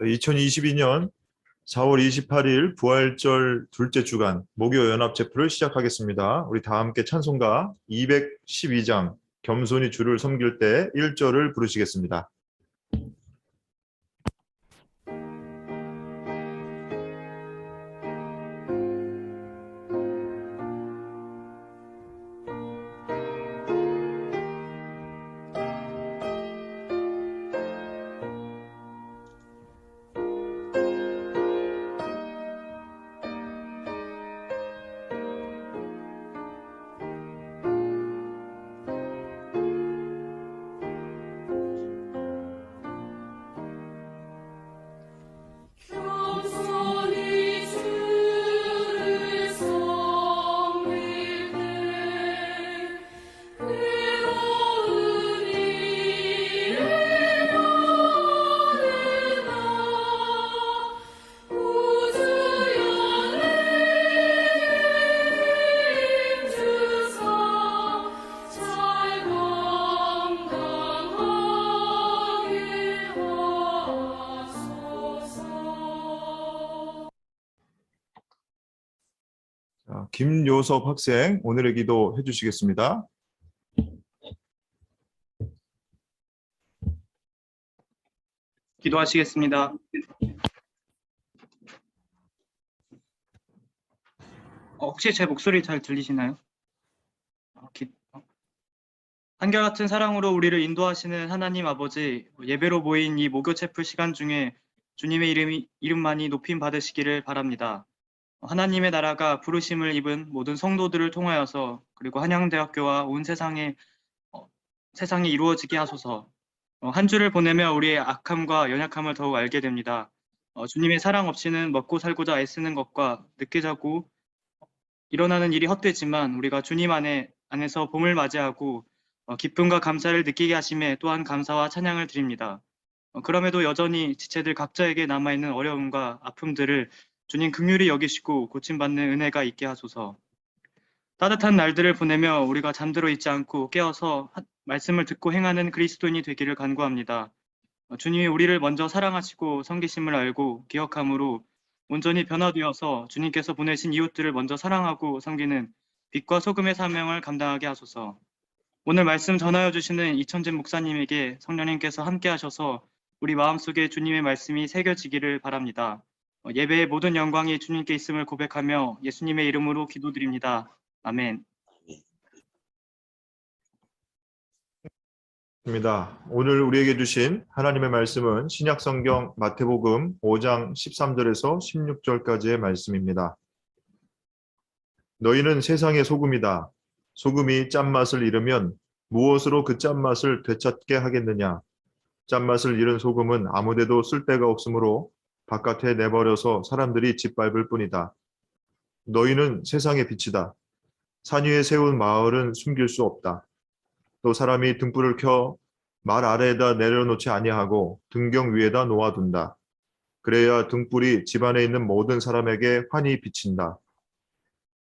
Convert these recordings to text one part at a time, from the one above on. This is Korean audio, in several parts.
2022년 4월 28일 부활절 둘째 주간 목요 연합 체프를 시작하겠습니다. 우리 다 함께 찬송가 212장 겸손히 주를 섬길 때 1절을 부르시겠습니다. 김요섭 학생, 오늘의 기도 해주시겠습니다. 기도하시겠습니다. 혹시 제 목소리 잘 들리시나요? 한결같은 사랑으로 우리를 인도하시는 하나님 아버지, 예배로 모인 이 목요 체프 시간 중에 주님의 이름만이 높임 받으시기를 바랍니다. 하나님의 나라가 부르심을 입은 모든 성도들을 통하여서 그리고 한양대학교와 온 세상에 이루어지게 하소서. 한 주를 보내며 우리의 악함과 연약함을 더욱 알게 됩니다. 주님의 사랑 없이는 먹고 살고자 애쓰는 것과 늦게 자고 일어나는 일이 헛되지만 우리가 주님 안에서 봄을 맞이하고 기쁨과 감사를 느끼게 하심에 또한 감사와 찬양을 드립니다. 그럼에도 여전히 지체들 각자에게 남아있는 어려움과 아픔들을 주님 긍휼히 여기시고 고침받는 은혜가 있게 하소서. 따뜻한 날들을 보내며 우리가 잠들어 있지 않고 깨어서 말씀을 듣고 행하는 그리스도인이 되기를 간구합니다. 주님이 우리를 먼저 사랑하시고 섬기심을 알고 기억함으로 온전히 변화되어서 주님께서 보내신 이웃들을 먼저 사랑하고 섬기는 빛과 소금의 사명을 감당하게 하소서. 오늘 말씀 전하여 주시는 이천진 목사님에게 성령님께서 함께 하셔서 우리 마음속에 주님의 말씀이 새겨지기를 바랍니다. 예배의 모든 영광이 주님께 있음을 고백하며 예수님의 이름으로 기도드립니다. 아멘. 오늘 우리에게 주신 하나님의 말씀은 신약성경 마태복음 5장 13절에서 16절까지의 말씀입니다. 너희는 세상의 소금이다. 소금이 짠맛을 잃으면 무엇으로 그 짠맛을 되찾게 하겠느냐? 짠맛을 잃은 소금은 아무데도 쓸데가 없으므로 바깥에 내버려서 사람들이 짓밟을 뿐이다. 너희는 세상의 빛이다. 산 위에 세운 마을은 숨길 수 없다. 또 사람이 등불을 켜 말 아래에다 내려놓지 아니하고 등경 위에다 놓아둔다. 그래야 등불이 집안에 있는 모든 사람에게 환히 비친다.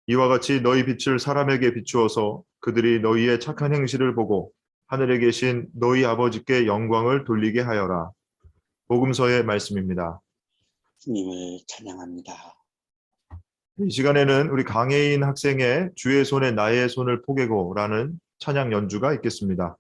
이와 같이 너희 빛을 사람에게 비추어서 그들이 너희의 착한 행실을 보고 하늘에 계신 너희 아버지께 영광을 돌리게 하여라. 복음서의 말씀입니다. 주님을 찬양합니다. 이 시간에는 우리 강혜인 학생의 주의 손에 나의 손을 포개고라는 찬양 연주가 있겠습니다.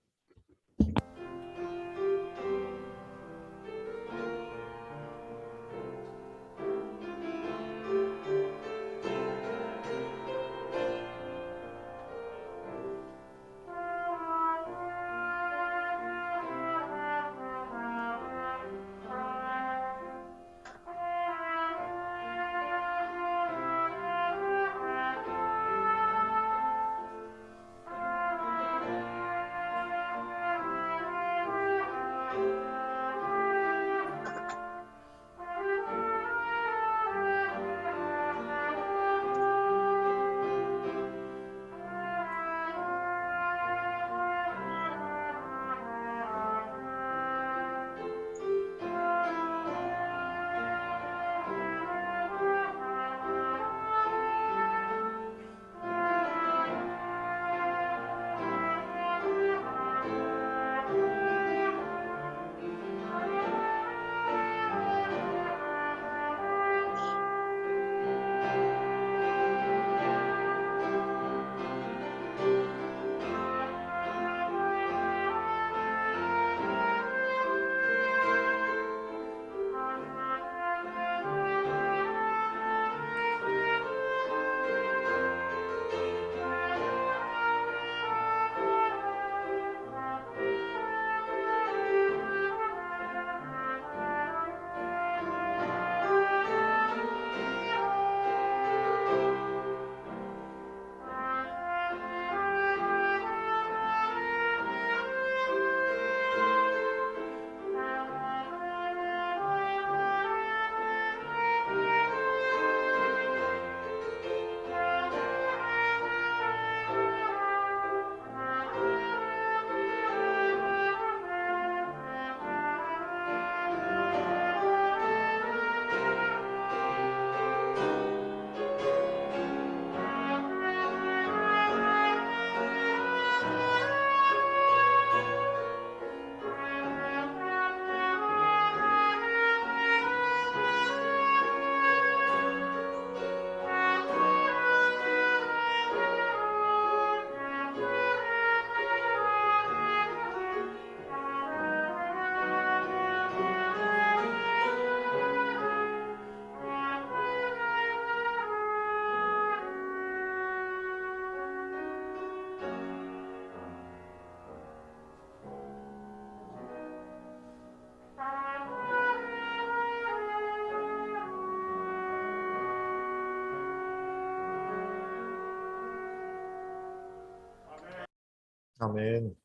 아멘.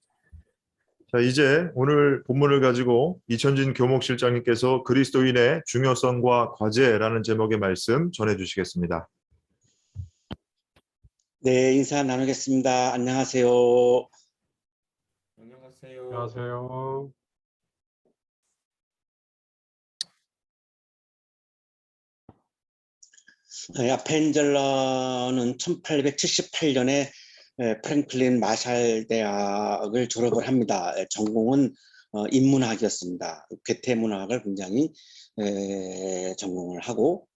자, 이제 오늘 본문을 가지고 이천진 교목실장님께서 그리스도인의 중요성과 과제라는 제목의 말씀 전해 주시겠습니다. 네, 인사 나누겠습니다. 안녕하세요. 안녕하세요. 안녕하세요. 아펜젤러는 1878년에 프랭클린 마샬 대학을 졸업을 합니다. 전공은 인문학이었습니다. 괴테문학을 굉장히 전공을 하고,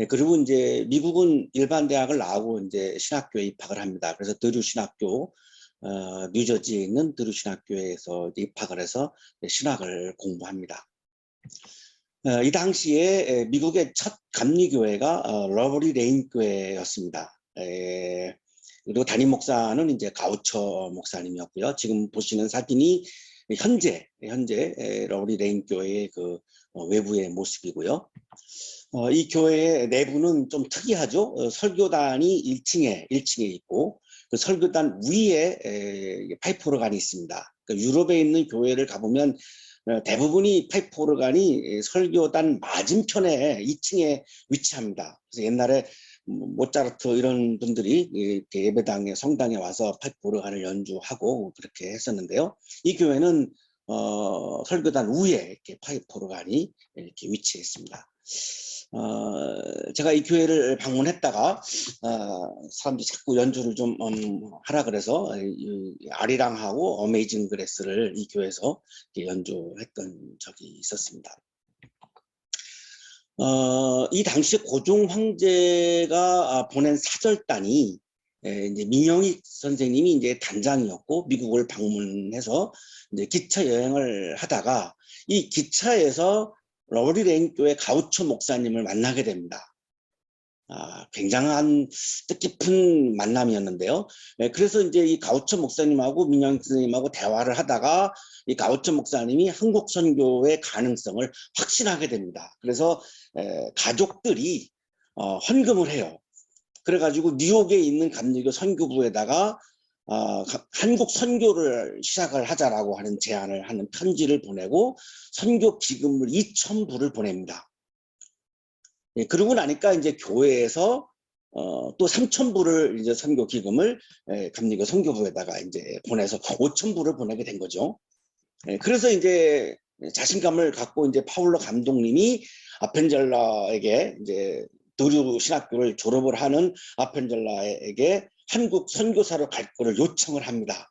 그리고 이제 미국은 일반 대학을 나오고 이제 신학교에 입학을 합니다. 그래서 드류 신학교, 뉴저지에 있는 드류 신학교에서 입학을 해서 신학을 공부합니다. 이 당시에 미국의 첫 감리교회가 러버리 레인 교회였습니다. 그리고 담임 목사는 이제 가우처 목사님이었고요. 지금 보시는 사진이 현재 러버리 레인 교회의 그 외부의 모습이고요. 이 교회의 내부는 좀 특이하죠. 설교단이 1층에 있고 그 설교단 위에 파이프 오르간이 있습니다. 그러니까 유럽에 있는 교회를 가보면 대부분이 파이프 오르간이 설교단 맞은편에 2층에 위치합니다. 그래서 옛날에 모차르트 이런 분들이 이렇게 예배당에 성당에 와서 파이프 오르간을 연주하고 그렇게 했었는데요. 이 교회는 설교단 위에 이렇게 파이프 오르간이 이렇게 위치해 있습니다. 제가 이 교회를 방문했다가 사람들이 자꾸 연주를 좀 하라 그래서 아리랑하고 어메이징 그레스를 이 교회에서 연주했던 적이 있었습니다. 이 당시 고종 황제가 보낸 사절단이 이제 민영익 선생님이 이제 단장이었고 미국을 방문해서 이제 기차 여행을 하다가 이 기차에서 러버리 레인 교회 가우처 목사님을 만나게 됩니다. 굉장한 뜻깊은 만남이었는데요. 그래서 이제 이 가우처 목사님하고 민영익 선생님하고 대화를 하다가 이 가우처 목사님이 한국 선교의 가능성을 확신하게 됩니다. 그래서 가족들이 헌금을 해요. 그래가지고 뉴욕에 있는 감리교 선교부에다가 한국 선교를 시작을 하자라고 하는 제안을 하는 편지를 보내고 선교 기금을 2,000불을 보냅니다. 그러고 나니까 이제 교회에서 또 3,000불을 이제 선교 기금을 감리교 선교부에다가 이제 보내서 5,000불을 보내게 된 거죠. 그래서 이제 자신감을 갖고 이제 파울로 감독님이 아펜젤라에게 이제 드류 신학교를 졸업을 하는 아펜젤라에게 한국 선교사로 갈 거를 요청을 합니다.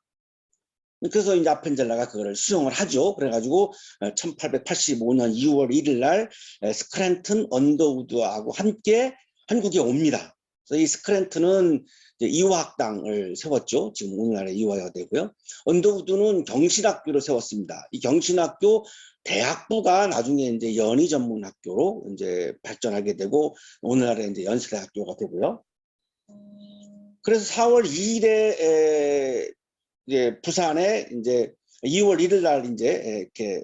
그래서 이제 아펜젤라가 그거를 수용을 하죠. 그래가지고 1885년 2월 1일 날 스크랜튼 언더우드하고 함께 한국에 옵니다. 그래서 이 스크랜튼은 이화학당을 세웠죠. 지금 오늘날의 이화여가 되고요. 언더우드는 경신학교를 세웠습니다. 이 경신학교 대학부가 나중에 이제 연희전문학교로 이제 발전하게 되고 오늘날의 이제 연세대학교가 되고요. 그래서 4월 2일에 이제 부산에 이제 2월 1일 날 이제 이렇게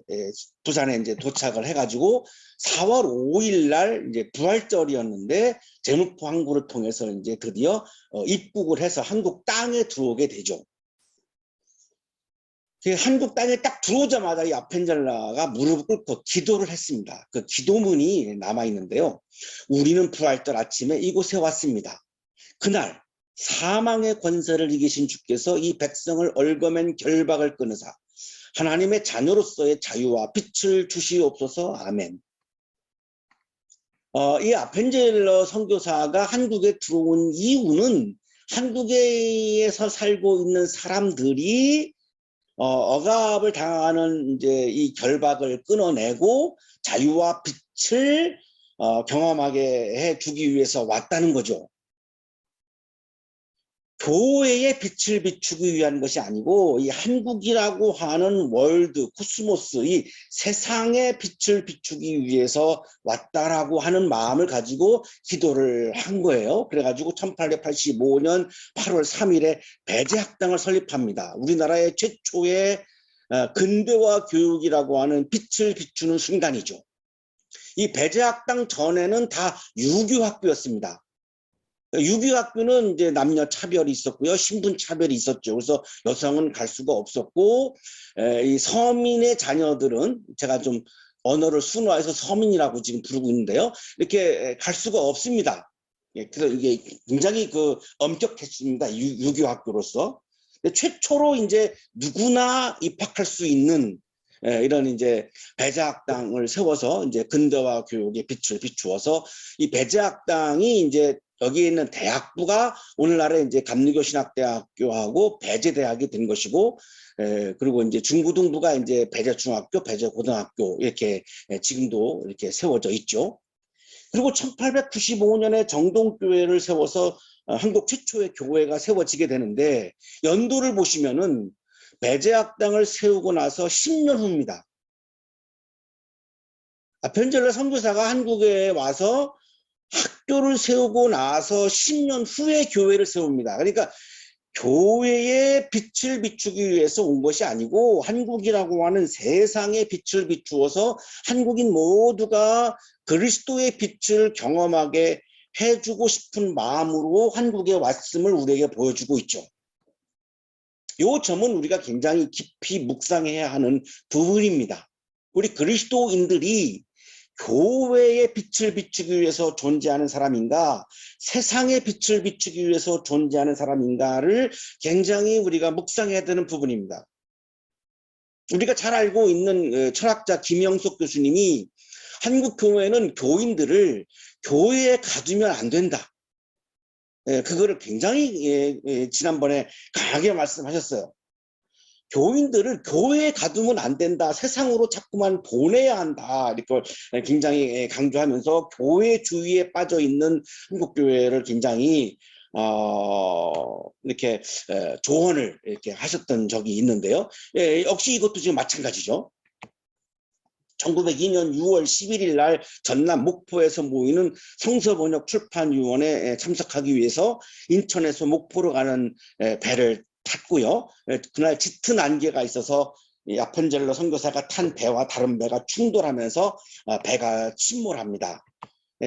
부산에 이제 도착을 해가지고 4월 5일 날 이제 부활절이었는데 제무포 항구를 통해서 이제 드디어 입국을 해서 한국 땅에 들어오게 되죠. 한국 땅에 딱 들어오자마자 이 아펜젤라가 무릎을 꿇고 기도를 했습니다. 그 기도문이 남아 있는데요. 우리는 부활절 아침에 이곳에 왔습니다. 그날 사망의 권세를 이기신 주께서 이 백성을 얽어맨 결박을 끊으사 하나님의 자녀로서의 자유와 빛을 주시옵소서. 아멘. 이 아펜젤러 선교사가 한국에 들어온 이유는 한국에서 살고 있는 사람들이 억압을 당하는 이제 이 결박을 끊어내고 자유와 빛을 경험하게 해주기 위해서 왔다는 거죠. 교회의 빛을 비추기 위한 것이 아니고 이 한국이라고 하는 월드, 코스모스, 이 세상의 빛을 비추기 위해서 왔다라고 하는 마음을 가지고 기도를 한 거예요. 그래가지고 1885년 8월 3일에 배제학당을 설립합니다. 우리나라의 최초의 근대화 교육이라고 하는 빛을 비추는 순간이죠. 이 배제학당 전에는 다 유교학교였습니다. 유기학교는 이제 남녀 차별이 있었고요. 신분 차별이 있었죠. 그래서 여성은 갈 수가 없었고, 이 서민의 자녀들은 제가 좀 언어를 순화해서 서민이라고 지금 부르고 있는데요. 이렇게 갈 수가 없습니다. 예, 그래서 이게 굉장히 그 엄격했습니다. 유교학교로서. 최초로 이제 누구나 입학할 수 있는 이런 이제 배제학당을 세워서 이제 근대화 교육의 빛을 비추어서 이 배제학당이 이제 여기에 있는 대학부가 오늘날의 이제 감리교신학대학교하고 배제대학이 된 것이고, 그리고 이제 중고등부가 이제 배제중학교, 배제고등학교 이렇게 지금도 이렇게 세워져 있죠. 그리고 1895년에 정동교회를 세워서 한국 최초의 교회가 세워지게 되는데, 연도를 보시면은 배제학당을 세우고 나서 10년 후입니다. 아펜젤러 선교사가 한국에 와서 학교를 세우고 나서 10년 후에 교회를 세웁니다. 그러니까 교회의 빛을 비추기 위해서 온 것이 아니고 한국이라고 하는 세상의 빛을 비추어서 한국인 모두가 그리스도의 빛을 경험하게 해주고 싶은 마음으로 한국에 왔음을 우리에게 보여주고 있죠. 이 점은 우리가 굉장히 깊이 묵상해야 하는 부분입니다. 우리 그리스도인들이 교회의 빛을 비추기 위해서 존재하는 사람인가, 세상의 빛을 비추기 위해서 존재하는 사람인가를 굉장히 우리가 묵상해야 되는 부분입니다. 우리가 잘 알고 있는 철학자 김영석 교수님이 한국 교회는 교인들을 교회에 가두면 안 된다. 그거를 굉장히 지난번에 강하게 말씀하셨어요. 교인들을 교회에 가두면 안 된다. 세상으로 자꾸만 보내야 한다. 이걸 굉장히 강조하면서 교회 주위에 빠져 있는 한국교회를 굉장히 이렇게 조언을 이렇게 하셨던 적이 있는데요. 역시 이것도 지금 마찬가지죠. 1902년 6월 11일 날 전남 목포에서 모이는 성서번역 출판위원회에 참석하기 위해서 인천에서 목포로 가는 배를 탔고요. 그날 짙은 안개가 있어서 아펜젤러 선교사가 탄 배와 다른 배가 충돌하면서 배가 침몰합니다.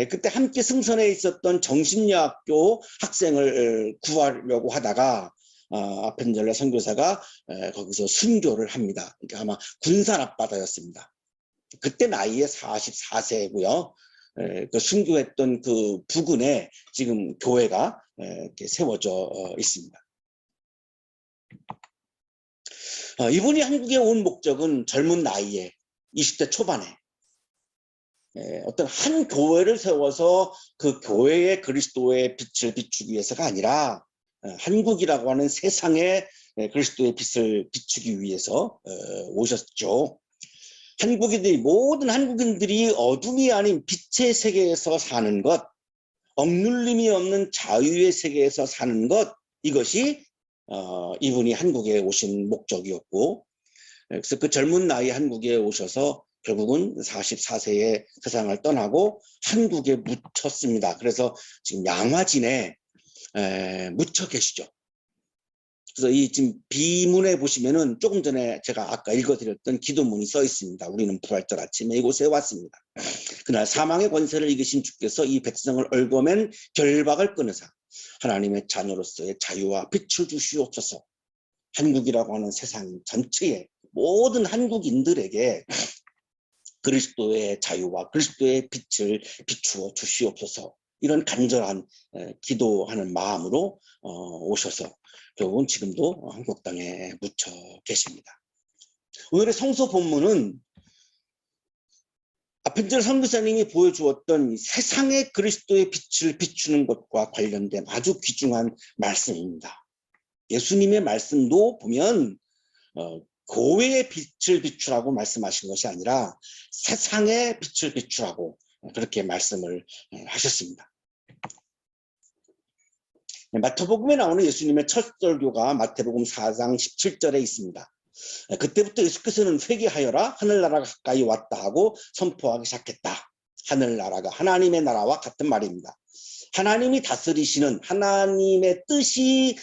그때 함께 승선해 있었던 정신여학교 학생을 구하려고 하다가 아펜젤러 선교사가 거기서 순교를 합니다. 그러니까 아마 군산 앞바다였습니다. 그때 나이에 44세고요. 그 순교했던 그 부근에 지금 교회가 이렇게 세워져 있습니다. 이분이 한국에 온 목적은 젊은 나이에 20대 초반에 어떤 한 교회를 세워서 그 교회의 그리스도의 빛을 비추기 위해서가 아니라 한국이라고 하는 세상에 그리스도의 빛을 비추기 위해서 오셨죠. 모든 한국인들이 어둠이 아닌 빛의 세계에서 사는 것, 억눌림이 없는 자유의 세계에서 사는 것, 이것이 이분이 한국에 오신 목적이었고, 그래서 그 젊은 나이에 한국에 오셔서 결국은 44세에 세상을 떠나고 한국에 묻혔습니다. 그래서 지금 양화진에 묻혀 계시죠. 그래서 이 지금 비문에 보시면은 조금 전에 제가 아까 읽어드렸던 기도문이 써 있습니다. 우리는 부활절 아침에 이곳에 왔습니다. 그날 사망의 권세를 이기신 주께서 이 백성을 얽어맨 결박을 끊으사 하나님의 자녀로서의 자유와 빛을 주시옵소서. 한국이라고 하는 세상 전체에 모든 한국인들에게 그리스도의 자유와 그리스도의 빛을 비추어 주시옵소서. 이런 간절한 기도하는 마음으로 오셔서 결국은 지금도 한국 땅에 묻혀 계십니다. 오늘의 성서 본문은 아펜젤러 선교사님이 보여주었던 세상의 그리스도의 빛을 비추는 것과 관련된 아주 귀중한 말씀입니다. 예수님의 말씀도 보면 교회의 빛을 비추라고 말씀하신 것이 아니라 세상의 빛을 비추라고 그렇게 말씀을 하셨습니다. 마태복음에 나오는 예수님의 첫 설교가 마태복음 4장 17절에 있습니다. 그때부터 예수께서는 회개하여라 하늘나라가 가까이 왔다 하고 선포하기 시작했다. 하늘나라가 하나님의 나라와 같은 말입니다. 하나님이 다스리시는 하나님의 뜻이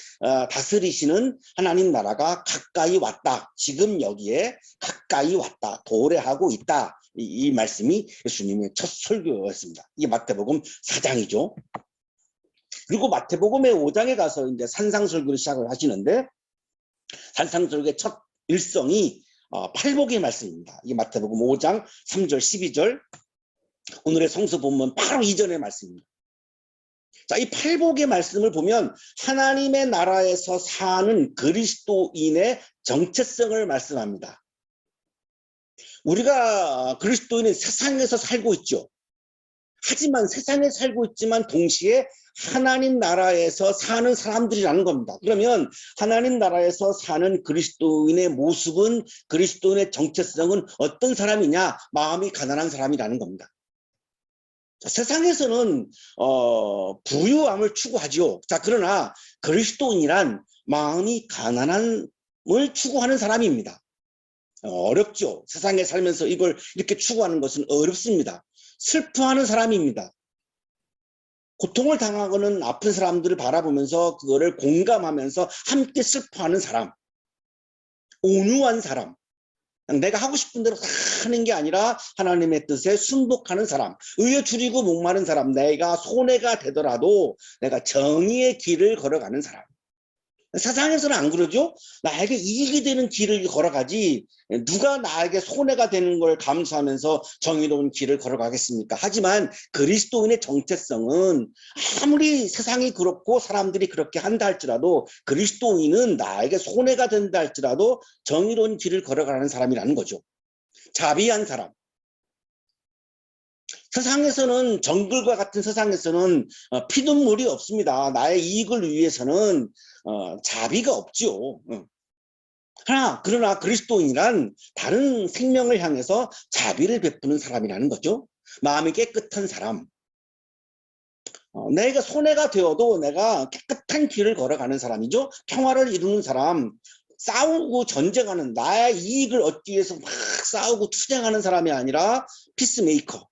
다스리시는 하나님 나라가 가까이 왔다. 지금 여기에 가까이 왔다. 도래하고 있다. 이 말씀이 예수님의 첫 설교였습니다. 이게 마태복음 4장이죠. 그리고 마태복음의 5장에 가서 이제 산상설교를 시작을 하시는데 산상설교의 첫 일성이 팔복의 말씀입니다. 이게 마태복음 5장 3절 12절 오늘의 성서 본문 바로 이전의 말씀입니다. 자, 이 팔복의 말씀을 보면 하나님의 나라에서 사는 그리스도인의 정체성을 말씀합니다. 우리가 그리스도인은 세상에서 살고 있죠. 하지만 세상에 살고 있지만 동시에 하나님 나라에서 사는 사람들이라는 겁니다. 그러면 하나님 나라에서 사는 그리스도인의 모습은, 그리스도인의 정체성은 어떤 사람이냐? 마음이 가난한 사람이라는 겁니다. 자, 세상에서는 부유함을 추구하죠. 자, 그러나 그리스도인이란 마음이 가난함을 추구하는 사람입니다. 어렵죠. 세상에 살면서 이걸 이렇게 추구하는 것은 어렵습니다. 슬퍼하는 사람입니다. 고통을 당하고는 아픈 사람들을 바라보면서 그거를 공감하면서 함께 슬퍼하는 사람, 온유한 사람, 내가 하고 싶은 대로 다 하는 게 아니라 하나님의 뜻에 순복하는 사람, 의에 줄이고 목마른 사람, 내가 손해가 되더라도 내가 정의의 길을 걸어가는 사람. 세상에서는 안 그러죠? 나에게 이익이 되는 길을 걸어가지 누가 나에게 손해가 되는 걸 감수하면서 정의로운 길을 걸어가겠습니까? 하지만 그리스도인의 정체성은 아무리 세상이 그렇고 사람들이 그렇게 한다 할지라도 그리스도인은 나에게 손해가 된다 할지라도 정의로운 길을 걸어가는 사람이라는 거죠. 자비한 사람. 세상에서는 정글과 같은 세상에서는 피눈물이 없습니다. 나의 이익을 위해서는 자비가 없죠. 그러나 그리스도인이란 다른 생명을 향해서 자비를 베푸는 사람이라는 거죠. 마음이 깨끗한 사람. 내가 손해가 되어도 내가 깨끗한 길을 걸어가는 사람이죠. 평화를 이루는 사람. 싸우고 전쟁하는, 나의 이익을 얻기 위해서 막 싸우고 투쟁하는 사람이 아니라 피스메이커.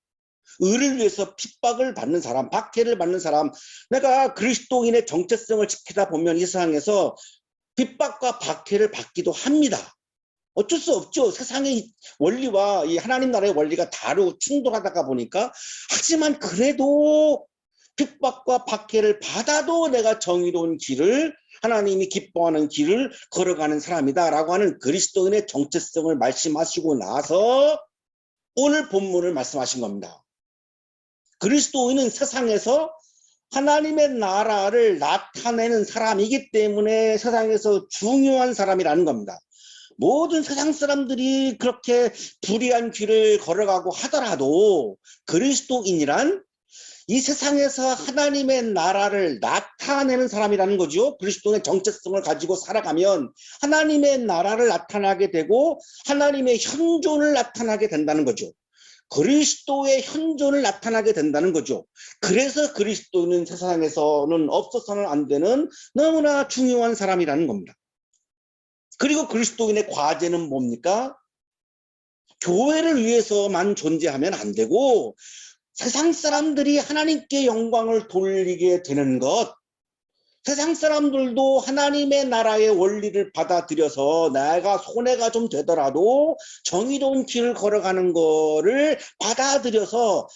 의를 위해서 핍박을 받는 사람, 박해를 받는 사람. 내가 그리스도인의 정체성을 지키다 보면 이 세상에서 핍박과 박해를 받기도 합니다. 어쩔 수 없죠. 세상의 원리와 이 하나님 나라의 원리가 다르고 충돌하다가 보니까. 하지만 그래도 핍박과 박해를 받아도 내가 정의로운 길을, 하나님이 기뻐하는 길을 걸어가는 사람이다라고 하는 그리스도인의 정체성을 말씀하시고 나서 오늘 본문을 말씀하신 겁니다. 그리스도인은 세상에서 하나님의 나라를 나타내는 사람이기 때문에 세상에서 중요한 사람이라는 겁니다. 모든 세상 사람들이 그렇게 불의한 길을 걸어가고 하더라도 그리스도인이란 이 세상에서 하나님의 나라를 나타내는 사람이라는 거죠. 그리스도의 정체성을 가지고 살아가면 하나님의 나라를 나타나게 되고 하나님의 현존을 나타나게 된다는 거죠. 그리스도의 현존을 나타나게 된다는 거죠. 그래서 그리스도는 세상에서는 없어서는 안 되는 너무나 중요한 사람이라는 겁니다. 그리고 그리스도인의 과제는 뭡니까? 교회를 위해서만 존재하면 안 되고 세상 사람들이 하나님께 영광을 돌리게 되는 것, 세상 사람들도 하나님의 나라의 원리를 받아들여서 내가 손해가 좀 되더라도 정의로운 길을 걸어가는 거를 받아들여서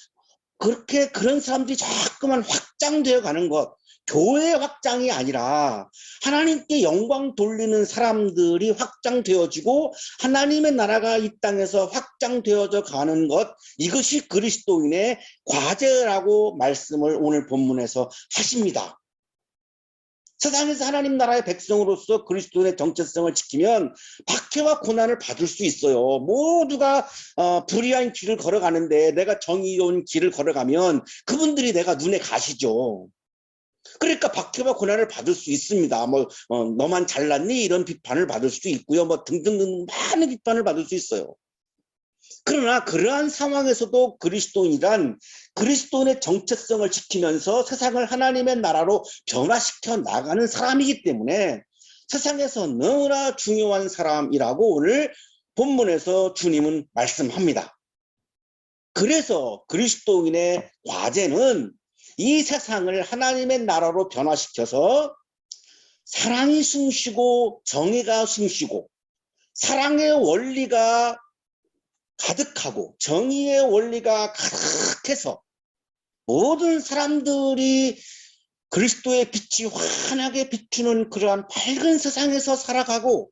그렇게 그런 사람들이 자꾸만 확장되어 가는 것, 교회 확장이 아니라 하나님께 영광 돌리는 사람들이 확장되어지고 하나님의 나라가 이 땅에서 확장되어져 가는 것, 이것이 그리스도인의 과제라고 말씀을 오늘 본문에서 하십니다. 세상에서 하나님 나라의 백성으로서 그리스도의 정체성을 지키면 박해와 고난을 받을 수 있어요. 모두가 불의한 길을 걸어가는데 내가 정의로운 길을 걸어가면 그분들이 내가 눈에 가시죠. 그러니까 박해와 고난을 받을 수 있습니다. 너만 잘났니? 이런 비판을 받을 수도 있고요. 등등등 많은 비판을 받을 수 있어요. 그러나 그러한 상황에서도 그리스도인이란 그리스도인의 정체성을 지키면서 세상을 하나님의 나라로 변화시켜 나가는 사람이기 때문에 세상에서 너무나 중요한 사람이라고 오늘 본문에서 주님은 말씀합니다. 그래서 그리스도인의 과제는 이 세상을 하나님의 나라로 변화시켜서 사랑이 숨쉬고 정의가 숨쉬고 사랑의 원리가 가득하고 정의의 원리가 가득해서 모든 사람들이 그리스도의 빛이 환하게 비추는 그러한 밝은 세상에서 살아가고,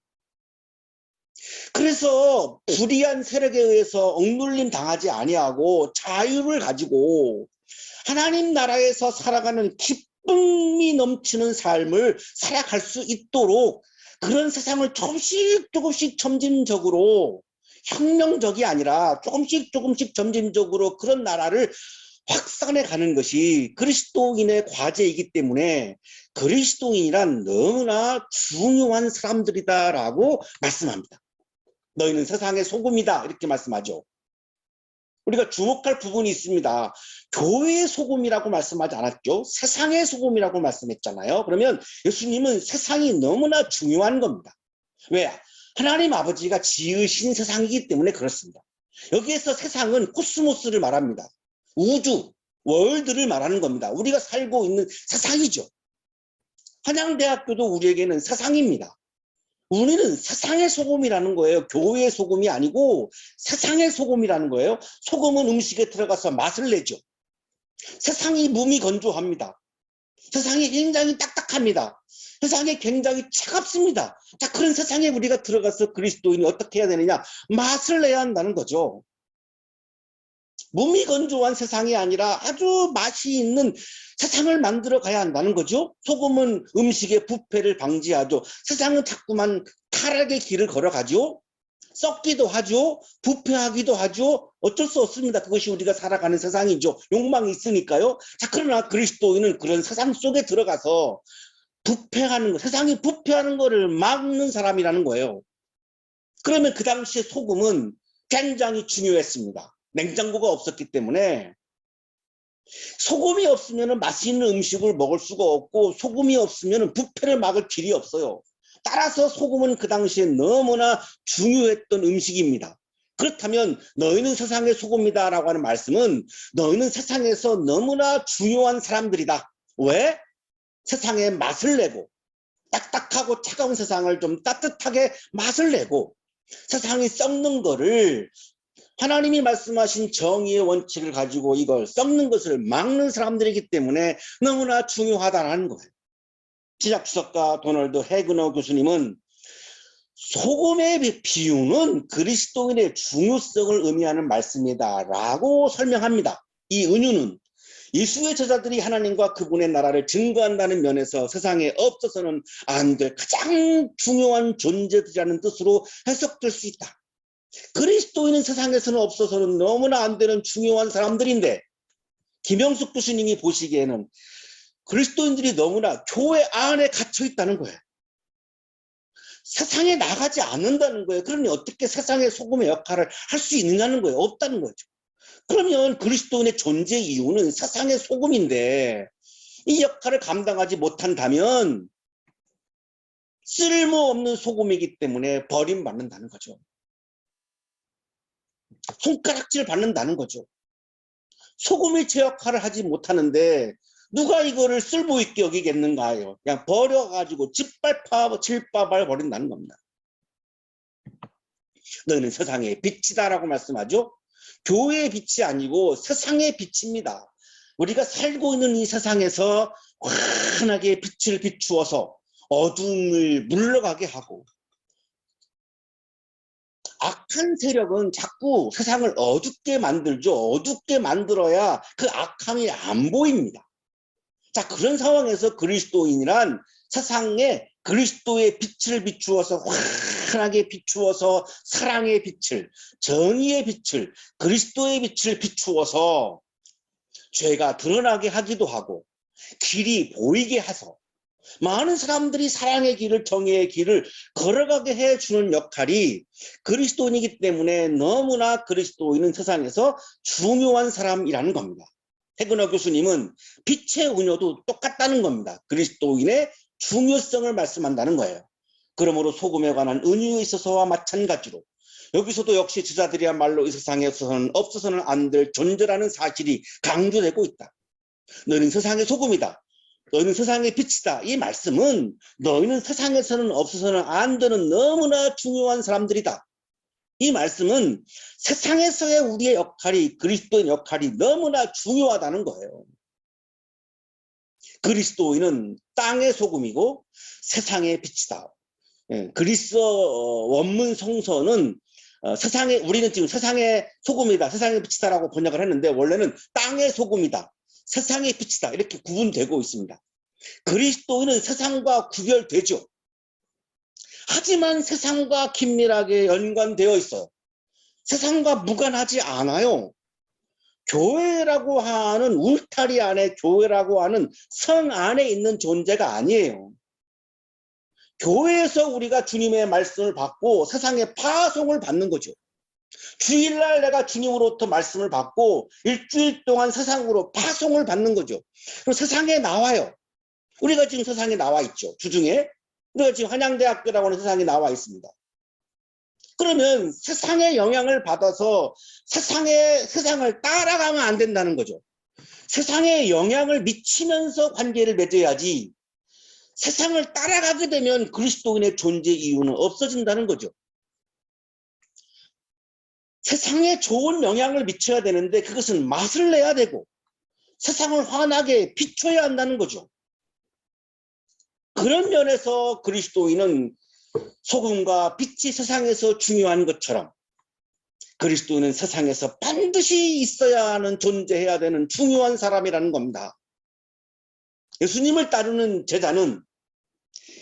그래서 불의한 세력에 의해서 억눌림 당하지 아니하고 자유를 가지고 하나님 나라에서 살아가는 기쁨이 넘치는 삶을 살아갈 수 있도록, 그런 세상을 조금씩 점진적으로, 혁명적이 아니라 조금씩 점진적으로 그런 나라를 확산해 가는 것이 그리스도인의 과제이기 때문에 그리스도인이란 너무나 중요한 사람들이다라고 말씀합니다. 너희는 세상의 소금이다, 이렇게 말씀하죠. 우리가 주목할 부분이 있습니다. 교회의 소금이라고 말씀하지 않았죠. 세상의 소금이라고 말씀했잖아요. 그러면 예수님은 세상이 너무나 중요한 겁니다. 왜? 하나님 아버지가 지으신 세상이기 때문에 그렇습니다. 여기에서 세상은 코스모스를 말합니다. 우주, 월드를 말하는 겁니다. 우리가 살고 있는 세상이죠. 한양대학교도 우리에게는 세상입니다. 우리는 세상의 소금이라는 거예요. 교회의 소금이 아니고 세상의 소금이라는 거예요. 소금은 음식에 들어가서 맛을 내죠. 세상이 몸이 건조합니다. 세상이 굉장히 딱딱합니다. 세상이 굉장히 차갑습니다. 자, 그런 세상에 우리가 들어가서 그리스도인이 어떻게 해야 되느냐? 맛을 내야 한다는 거죠. 몸이 건조한 세상이 아니라 아주 맛이 있는 세상을 만들어 가야 한다는 거죠. 소금은 음식의 부패를 방지하죠. 세상은 자꾸만 타락의 길을 걸어가죠. 썩기도 하죠. 부패하기도 하죠. 어쩔 수 없습니다. 그것이 우리가 살아가는 세상이죠. 욕망이 있으니까요. 자, 그러나 그리스도인은 그런 세상 속에 들어가서 부패하는 거, 세상이 부패하는 거를 막는 사람이라는 거예요. 그러면 그 당시에 소금은 굉장히 중요했습니다. 냉장고가 없었기 때문에 소금이 없으면 맛있는 음식을 먹을 수가 없고, 소금이 없으면 부패를 막을 길이 없어요. 따라서 소금은 그 당시에 너무나 중요했던 음식입니다. 그렇다면 너희는 세상의 소금이다 라고 하는 말씀은 너희는 세상에서 너무나 중요한 사람들이다. 왜? 세상에 맛을 내고, 딱딱하고 차가운 세상을 좀 따뜻하게 맛을 내고, 세상이 썩는 거를 하나님이 말씀하신 정의의 원칙을 가지고 이걸 썩는 것을 막는 사람들이기 때문에 너무나 중요하다는 거예요. 지적주석가 도널드 해그너 교수님은 소금의 비유는 그리스도인의 중요성을 의미하는 말씀이다 라고 설명합니다. 이 은유는 예수의 제자들이 하나님과 그분의 나라를 증거한다는 면에서 세상에 없어서는 안 될 가장 중요한 존재들이라는 뜻으로 해석될 수 있다. 그리스도인은 세상에서는 없어서는 너무나 안 되는 중요한 사람들인데, 김영숙 교수님이 보시기에는 그리스도인들이 너무나 교회 안에 갇혀 있다는 거예요. 세상에 나가지 않는다는 거예요. 그러니 어떻게 세상의 소금의 역할을 할 수 있느냐는 거예요. 없다는 거죠. 그러면 그리스도인의 존재 이유는 세상의 소금인데, 이 역할을 감당하지 못한다면 쓸모없는 소금이기 때문에 버림받는다는 거죠. 손가락질 받는다는 거죠. 소금이 제 역할을 하지 못하는데 누가 이거를 쓸모있게 여기겠는가요? 그냥 버려가지고 칠바발 버린다는 겁니다. 너희는 세상의 빛이다라고 말씀하죠. 교회의 빛이 아니고 세상의 빛입니다. 우리가 살고 있는 이 세상에서 환하게 빛을 비추어서 어둠을 물러가게 하고, 악한 세력은 자꾸 세상을 어둡게 만들죠. 어둡게 만들어야 그 악함이 안 보입니다. 자, 그런 상황에서 그리스도인이란 세상에 그리스도의 빛을 비추어서, 환하게 비추어서 사랑의 빛을, 정의의 빛을, 그리스도의 빛을 비추어서 죄가 드러나게 하기도 하고 길이 보이게 해서 많은 사람들이 사랑의 길을, 정의의 길을 걸어가게 해주는 역할이 그리스도인이기 때문에 너무나 그리스도인은 세상에서 중요한 사람이라는 겁니다. 해그너 교수님은 빛의 은유도 똑같다는 겁니다. 그리스도인의 중요성을 말씀한다는 거예요. 그러므로 소금에 관한 은유에 있어서와 마찬가지로 여기서도 역시 제자들이야말로 이 세상에서는 없어서는 안 될 존재라는 사실이 강조되고 있다. 너희는 세상의 소금이다. 너희는 세상의 빛이다. 이 말씀은 너희는 세상에서는 없어서는 안 되는 너무나 중요한 사람들이다. 이 말씀은 세상에서의 우리의 역할이, 그리스도의 역할이 너무나 중요하다는 거예요. 그리스도인은 땅의 소금이고 세상의 빛이다. 그리스 원문 성서는 우리는 지금 세상의 소금이다, 세상의 빛이다라고 번역을 했는데 원래는 땅의 소금이다, 세상의 빛이다 이렇게 구분되고 있습니다. 그리스도인은 세상과 구별되죠. 하지만 세상과 긴밀하게 연관되어 있어요. 세상과 무관하지 않아요. 교회라고 하는 울타리 안에, 교회라고 하는 성 안에 있는 존재가 아니에요. 교회에서 우리가 주님의 말씀을 받고 세상에 파송을 받는 거죠. 주일날 내가 주님으로부터 말씀을 받고 일주일 동안 세상으로 파송을 받는 거죠. 그리고 세상에 나와요. 우리가 지금 세상에 나와 있죠. 주중에 우리가 지금 한양대학교라고 하는 세상에 나와 있습니다. 그러면 세상의 영향을 받아서 세상을 따라가면 안 된다는 거죠. 세상에 영향을 미치면서 관계를 맺어야지, 세상을 따라가게 되면 그리스도인의 존재 이유는 없어진다는 거죠. 세상에 좋은 영향을 미쳐야 되는데 그것은 맛을 내야 되고 세상을 환하게 비춰야 한다는 거죠. 그런 면에서 그리스도인은 소금과 빛이 세상에서 중요한 것처럼 그리스도인은 세상에서 반드시 있어야 하는, 존재해야 되는 중요한 사람이라는 겁니다. 예수님을 따르는 제자는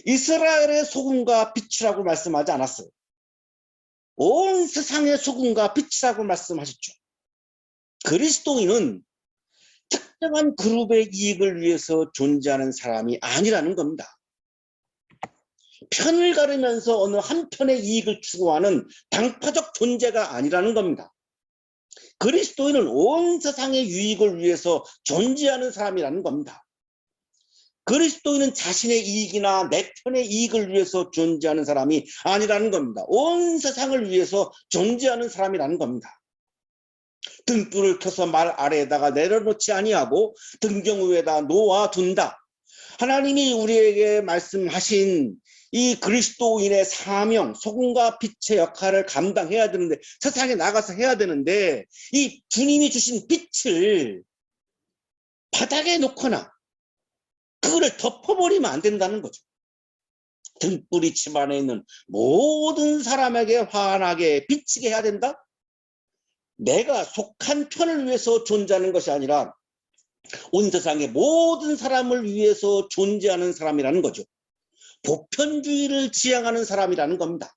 이스라엘의 소금과 빛이라고 말씀하지 않았어요. 온 세상의 소금과 빛이라고 말씀하셨죠. 그리스도인은 특정한 그룹의 이익을 위해서 존재하는 사람이 아니라는 겁니다. 편을 가르면서 어느 한편의 이익을 추구하는 당파적 존재가 아니라는 겁니다. 그리스도인은 온 세상의 유익을 위해서 존재하는 사람이라는 겁니다. 그리스도인은 자신의 이익이나 내 편의 이익을 위해서 존재하는 사람이 아니라는 겁니다. 온 세상을 위해서 존재하는 사람이라는 겁니다. 등불을 켜서 말 아래에다가 내려놓지 아니하고 등경 위에다 놓아둔다. 하나님이 우리에게 말씀하신 이 그리스도인의 사명, 소금과 빛의 역할을 감당해야 되는데, 세상에 나가서 해야 되는데, 이 주님이 주신 빛을 바닥에 놓거나 그거를 덮어버리면 안 된다는 거죠. 등불이 집 안에 있는 모든 사람에게 환하게 비치게 해야 된다? 내가 속한 편을 위해서 존재하는 것이 아니라 온 세상의 모든 사람을 위해서 존재하는 사람이라는 거죠. 보편주의를 지향하는 사람이라는 겁니다.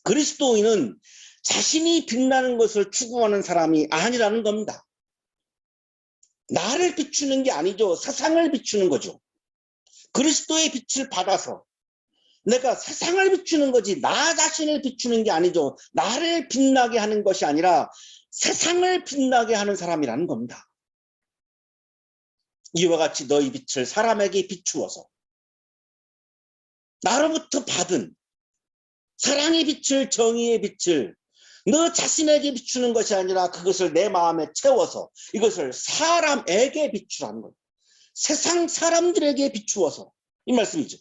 그리스도인은 자신이 빛나는 것을 추구하는 사람이 아니라는 겁니다. 나를 비추는 게 아니죠. 세상을 비추는 거죠. 그리스도의 빛을 받아서 내가 세상을 비추는 거지 나 자신을 비추는 게 아니죠. 나를 빛나게 하는 것이 아니라 세상을 빛나게 하는 사람이라는 겁니다. 이와 같이 너희 빛을 사람에게 비추어서 나로부터 받은 사랑의 빛을, 정의의 빛을 너 자신에게 비추는 것이 아니라 그것을 내 마음에 채워서 이것을 사람에게 비추라는 거예요. 세상 사람들에게 비추어서, 이 말씀이죠.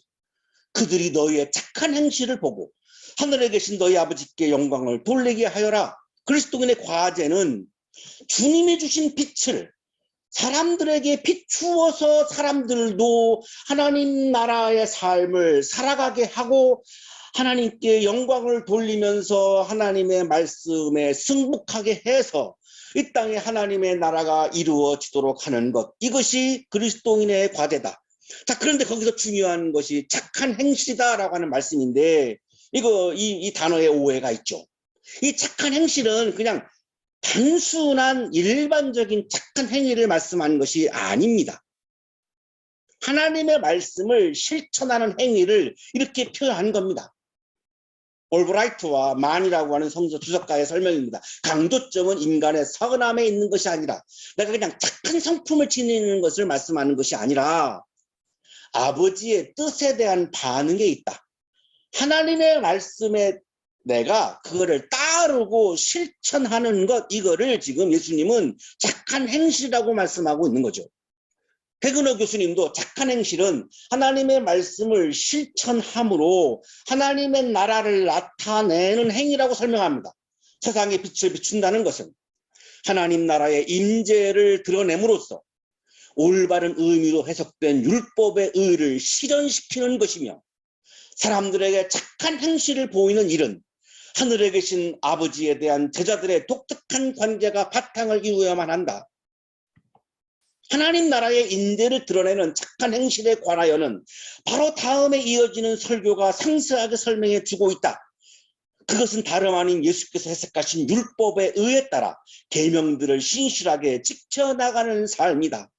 그들이 너희의 착한 행실을 보고 하늘에 계신 너희 아버지께 영광을 돌리게 하여라. 그리스도인의 과제는 주님이 주신 빛을 사람들에게 비추어서 사람들도 하나님 나라의 삶을 살아가게 하고 하나님께 영광을 돌리면서 하나님의 말씀에 승복하게 해서 이 땅에 하나님의 나라가 이루어지도록 하는 것, 이것이 그리스도인의 과제다. 자, 그런데 거기서 중요한 것이 착한 행실이다라고 하는 말씀인데, 이 단어에 오해가 있죠. 이 착한 행실은 그냥 단순한 일반적인 착한 행위를 말씀하는 것이 아닙니다. 하나님의 말씀을 실천하는 행위를 이렇게 표현한 겁니다. 올브라이트와 만이라고 하는 성서 주석가의 설명입니다. 강조점은 인간의 선함에 있는 것이 아니라 내가 그냥 착한 성품을 지니는 것을 말씀하는 것이 아니라 아버지의 뜻에 대한 반응에 있다. 하나님의 말씀에 내가 그거를 따르고 실천하는 것, 이거를 지금 예수님은 착한 행실이라고 말씀하고 있는 거죠. 백은호 교수님도 착한 행실은 하나님의 말씀을 실천함으로 하나님의 나라를 나타내는 행위라고 설명합니다. 세상에 빛을 비춘다는 것은 하나님 나라의 임재를 드러냄으로써 올바른 의미로 해석된 율법의 의를 실현시키는 것이며 사람들에게 착한 행실을 보이는 일은 하늘에 계신 아버지에 대한 제자들의 독특한 관계가 바탕을 이루어야만 한다. 하나님 나라의 인대를 드러내는 착한 행실에 관하여는 바로 다음에 이어지는 설교가 상세하게 설명해 주고 있다. 그것은 다름 아닌 예수께서 해석하신 율법의 의에 따라 계명들을 신실하게 지켜나가는 삶이다.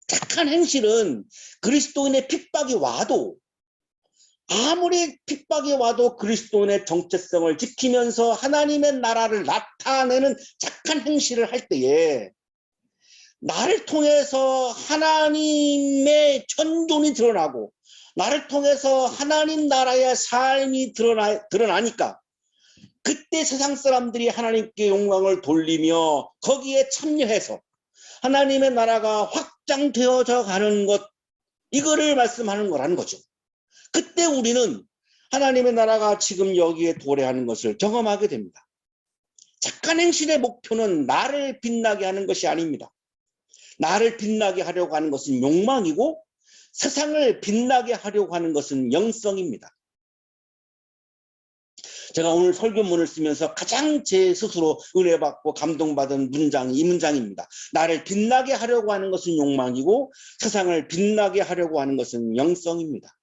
착한 행실은 그리스도인의 핍박이 와도 아무리 핍박이 와도 그리스도인의 정체성을 지키면서 하나님의 나라를 나타내는 착한 행실을 할 때에 나를 통해서 하나님의 천존이 드러나고 나를 통해서 하나님 나라의 삶이 드러나니까 그때 세상 사람들이 하나님께 영광을 돌리며 거기에 참여해서 하나님의 나라가 확장되어져 가는 것, 이거를 말씀하는 거라는 거죠. 그때 우리는 하나님의 나라가 지금 여기에 도래하는 것을 경험하게 됩니다. 착한 행실의 목표는 나를 빛나게 하는 것이 아닙니다. 나를 빛나게 하려고 하는 것은 욕망이고 세상을 빛나게 하려고 하는 것은 영성입니다. 제가 오늘 설교문을 쓰면서 가장 제 스스로 은혜받고 감동받은 문장이 이 문장입니다. 나를 빛나게 하려고 하는 것은 욕망이고 세상을 빛나게 하려고 하는 것은 영성입니다.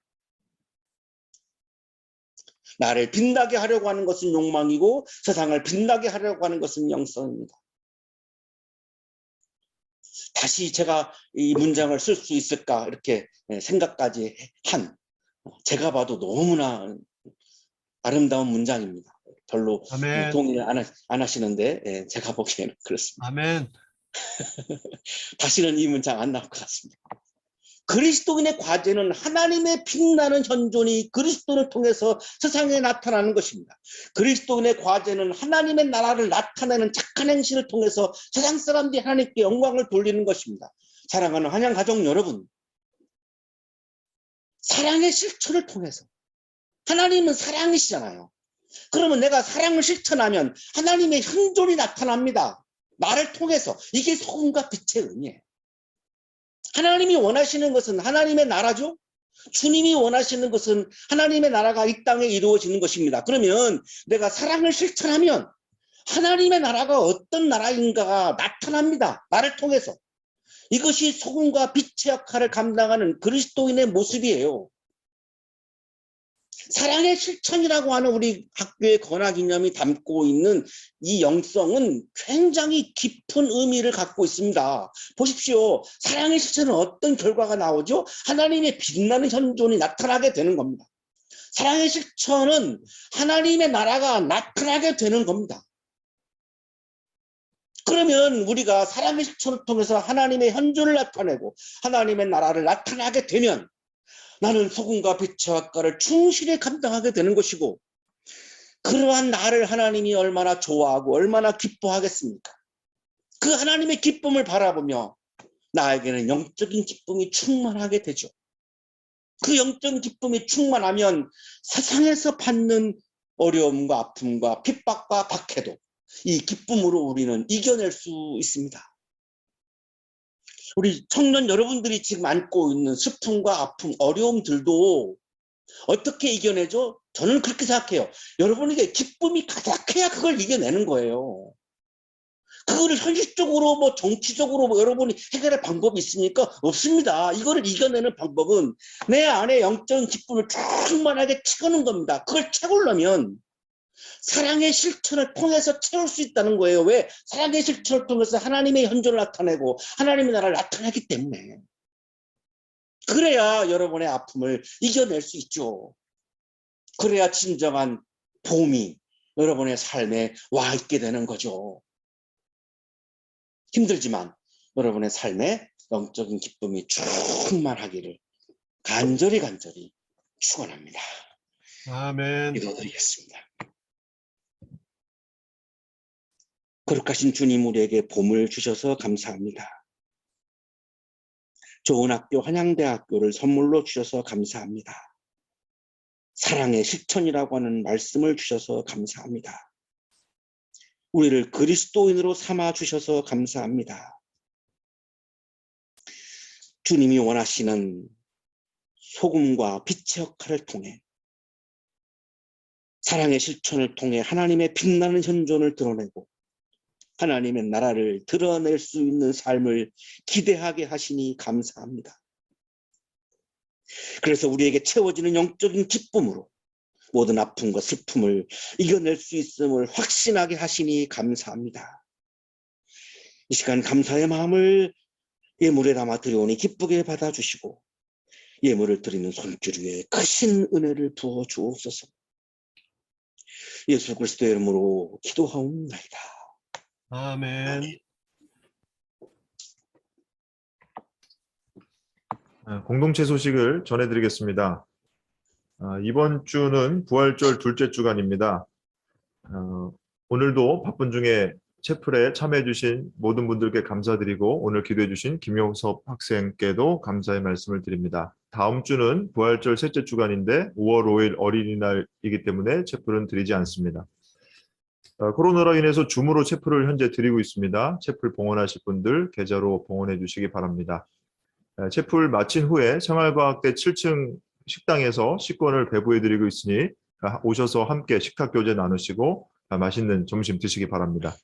나를 빛나게 하려고 하는 것은 욕망이고 세상을 빛나게 하려고 하는 것은 영성입니다. 다시 제가 이 문장을 쓸 수 있을까 이렇게 생각까지 한, 제가 봐도 너무나 아름다운 문장입니다. 별로 아멘. 동의 안 하시는데 제가 보기에는 그렇습니다. 아멘. 다시는 이 문장 안 나올 것 같습니다. 그리스도인의 과제는 하나님의 빛나는 현존이 그리스도를 통해서 세상에 나타나는 것입니다. 그리스도인의 과제는 하나님의 나라를 나타내는 착한 행실을 통해서 세상 사람들이 하나님께 영광을 돌리는 것입니다. 사랑하는 한양가족 여러분, 사랑의 실천을 통해서, 하나님은 사랑이시잖아요. 그러면 내가 사랑을 실천하면 하나님의 현존이 나타납니다. 나를 통해서. 이게 소금과 빛의 의미예요. 하나님이 원하시는 것은 하나님의 나라죠. 주님이 원하시는 것은 하나님의 나라가 이 땅에 이루어지는 것입니다. 그러면 내가 사랑을 실천하면 하나님의 나라가 어떤 나라인가가 나타납니다. 나를 통해서. 이것이 소금과 빛의 역할을 감당하는 그리스도인의 모습이에요. 사랑의 실천이라고 하는 우리 학교의 건화기념이 담고 있는 이 영성은 굉장히 깊은 의미를 갖고 있습니다. 보십시오. 사랑의 실천은 어떤 결과가 나오죠? 하나님의 빛나는 현존이 나타나게 되는 겁니다. 사랑의 실천은 하나님의 나라가 나타나게 되는 겁니다. 그러면 우리가 사랑의 실천을 통해서 하나님의 현존을 나타내고 하나님의 나라를 나타나게 되면 나는 소금과 빛의 역할을 충실히 감당하게 되는 것이고, 그러한 나를 하나님이 얼마나 좋아하고 얼마나 기뻐하겠습니까? 그 하나님의 기쁨을 바라보며 나에게는 영적인 기쁨이 충만하게 되죠. 그 영적인 기쁨이 충만하면 세상에서 받는 어려움과 아픔과 핍박과 박해도 이 기쁨으로 우리는 이겨낼 수 있습니다. 우리 청년 여러분들이 지금 안고 있는 슬픔과 아픔, 어려움들도 어떻게 이겨내죠? 저는 그렇게 생각해요. 여러분에게 기쁨이 가득해야 그걸 이겨내는 거예요. 그거를 현실적으로 정치적으로 여러분이 해결할 방법이 있습니까? 없습니다. 이거를 이겨내는 방법은 내 안에 영적인 기쁨을 충만하게 채우는 겁니다. 그걸 채우려면 사랑의 실천을 통해서 채울 수 있다는 거예요. 왜? 사랑의 실천을 통해서 하나님의 현존을 나타내고 하나님의 나라를 나타내기 때문에. 그래야 여러분의 아픔을 이겨낼 수 있죠. 그래야 진정한 봄이 여러분의 삶에 와 있게 되는 거죠. 힘들지만 여러분의 삶에 영적인 기쁨이 충만하기를 간절히 축원합니다. 아멘. 기도드리겠습니다. 거룩하신 주님, 우리에게 봄을 주셔서 감사합니다. 좋은 학교 한양대학교를 선물로 주셔서 감사합니다. 사랑의 실천이라고 하는 말씀을 주셔서 감사합니다. 우리를 그리스도인으로 삼아 주셔서 감사합니다. 주님이 원하시는 소금과 빛의 역할을 통해 사랑의 실천을 통해 하나님의 빛나는 현존을 드러내고 하나님의 나라를 드러낼 수 있는 삶을 기대하게 하시니 감사합니다. 그래서 우리에게 채워지는 영적인 기쁨으로 모든 아픔과 슬픔을 이겨낼 수 있음을 확신하게 하시니 감사합니다. 이 시간 감사의 마음을 예물에 담아 드려오니 기쁘게 받아주시고 예물을 드리는 손길 위에 크신 은혜를 부어 주옵소서. 예수 그리스도의 이름으로 기도하옵나이다. 아멘. 공동체 소식을 전해드리겠습니다. 이번 주는 부활절 둘째 주간입니다. 오늘도 바쁜 중에 채플에 참여해 주신 모든 분들께 감사드리고 오늘 기도해 주신 김용섭 학생께도 감사의 말씀을 드립니다. 다음 주는 부활절 셋째 주간인데 5월 5일 어린이날이기 때문에 채플은 드리지 않습니다. 코로나로 인해서 줌으로 채플을 현재 드리고 있습니다. 채플 봉헌하실 분들 계좌로 봉헌해 주시기 바랍니다. 채플 마친 후에 생활과학대 7층 식당에서 식권을 배부해 드리고 있으니 오셔서 함께 식탁 교제 나누시고 맛있는 점심 드시기 바랍니다.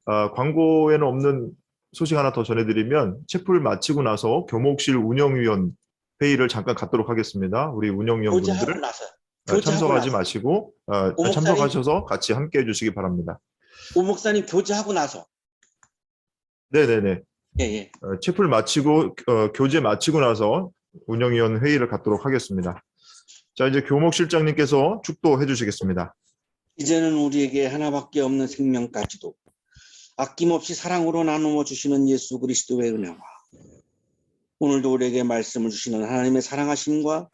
광고에는 없는 소식 하나 더 전해드리면 채플 마치고 나서 교목실 운영위원 회의를 잠깐 갖도록 하겠습니다. 우리 운영위원분들 교제하고 나서 참석하지 마시고 참석하셔서 같이 함께 해주시기 바랍니다. 오 목사님 교제하고 나서 네네네. 예. 채플 마치고 교제 마치고 나서 운영위원 회의를 갖도록 하겠습니다. 자, 이제 교목실장님께서 축도해 주시겠습니다. 이제는 우리에게 하나밖에 없는 생명까지도 아낌없이 사랑으로 나누어 주시는 예수 그리스도의 은혜와 오늘도 우리에게 말씀을 주시는 하나님의 사랑하심과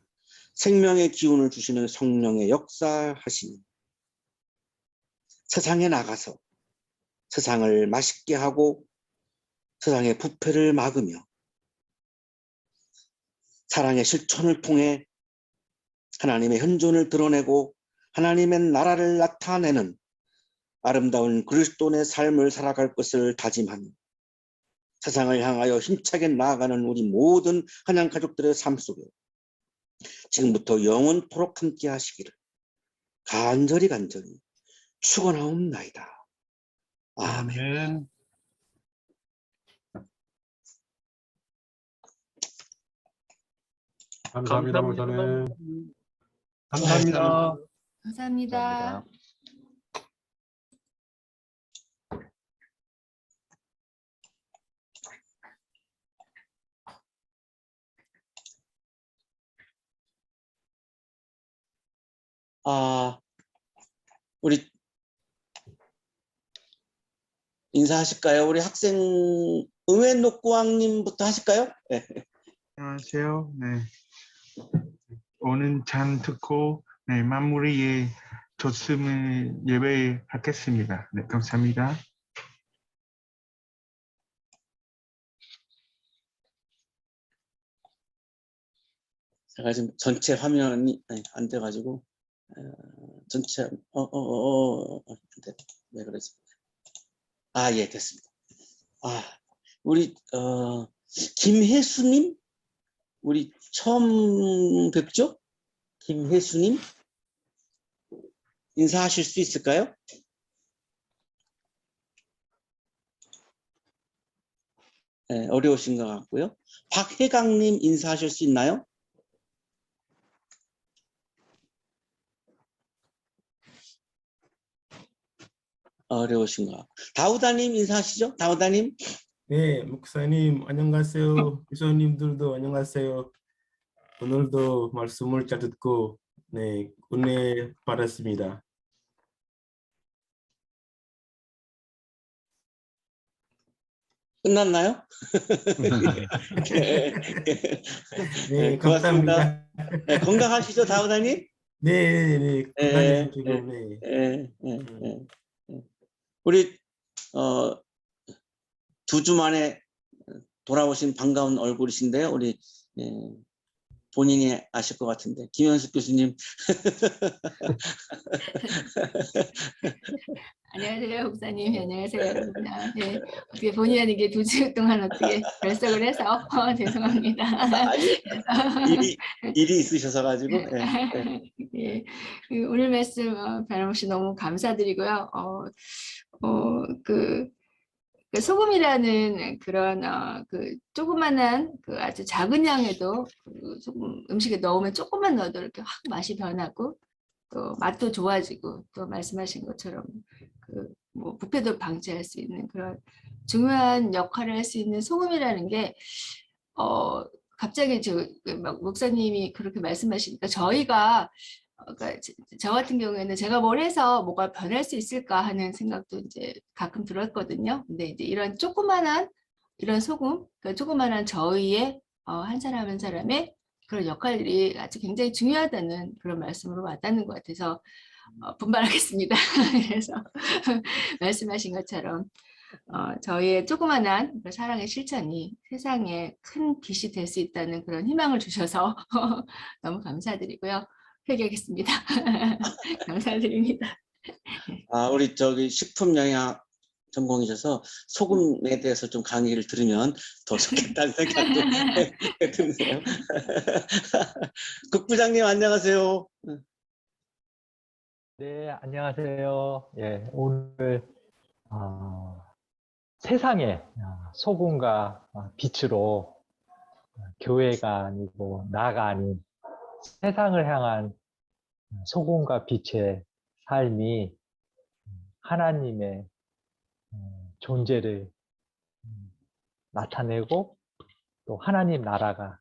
생명의 기운을 주시는 성령의 역사하심이 세상에 나가서 세상을 맛있게 하고 세상의 부패를 막으며 사랑의 실천을 통해 하나님의 현존을 드러내고 하나님의 나라를 나타내는 아름다운 그리스도인의 삶을 살아갈 것을 다짐하는 세상을 향하여 힘차게 나아가는 우리 모든 한양 가족들의 삶 속에 지금부터 영원토록 함께 하시기를 간절히 축원하옵나이다. 아멘. 아멘. 감사합니다, 목사님. 감사합니다. 감사합니다. 우리 인사하실까요? 우리 학생 응웬녹구왕님부터 하실까요? 네. 안녕하세요. 네. 오늘 잘 듣고 마무리에 좋음을 예배하겠습니다. 네, 감사합니다. 제가 지금 전체 화면이 안 돼가지고 전체 왜 그러지? 예, 됐습니다. 우리 김혜수님, 우리 처음 뵙죠? 김혜수님 인사하실 수 있을까요? 네, 어려우신 것 같고요. 박혜강님 인사하실 수 있나요? 어려우신 것 같고. 다우다님 인사하시죠? 다우다님. 네, 목사님 안녕하세요. 교수님들도 안녕하세요. 오늘도 말씀을 잘 듣고 은혜 받았습니다. 끝났나요? 네, 고맙습니다. 감사합니다. 네, 건강하시죠, 다우다님? 네, 건강해지고 우리 2주 만에 돌아오신 반가운 얼굴이신데요. 우리 본인이 아실 것 같은데 김현숙 교수님 안녕하세요, 목사님. 안녕하세요, 여러분. 네, 어떻게 본의 아니게 2주 동안 어떻게 결석을 해서 죄송합니다. 아니, 일이 있으셔서 가지고. 예, 오늘 말씀 변함없이 너무 감사드리고요. 그 소금이라는 그런 그 조그만한 그 아주 작은 양에도 그 소금 음식에 넣으면 조금만 넣어도 이렇게 확 맛이 변하고 또 맛도 좋아지고 또 말씀하신 것처럼 그 뭐 부패도 방지할 수 있는 그런 중요한 역할을 할 수 있는 소금이라는 게 갑자기 막 목사님이 그렇게 말씀하시니까 저희가 그러니까 저 같은 경우에는 제가 뭘 해서 뭐가 변할 수 있을까 하는 생각도 이제 가끔 들었거든요. 근데 이제 이런 조그만한 이런 소금, 그 조그만한 저희의 한 사람 한 사람의 그런 역할들이 아주 굉장히 중요하다는 그런 말씀으로 와닿는 것 같아서 분발하겠습니다. 그래서 말씀하신 것처럼 저희의 조그만한 사랑의 실천이 세상에 큰 빛이 될 수 있다는 그런 희망을 주셔서 너무 감사드리고요. 회개하겠습니다. 감사드립니다. 우리 저기 식품 영양 전공이셔서 소금에 대해서 좀 강의를 들으면 더 좋겠다는 생각도 드네요. 국부장님 안녕하세요. 네, 안녕하세요. 예, 오늘 세상에 소금과 빛으로 교회가 아니고 나가 아닌 세상을 향한 소금과 빛의 삶이 하나님의 존재를 나타내고 또 하나님 나라가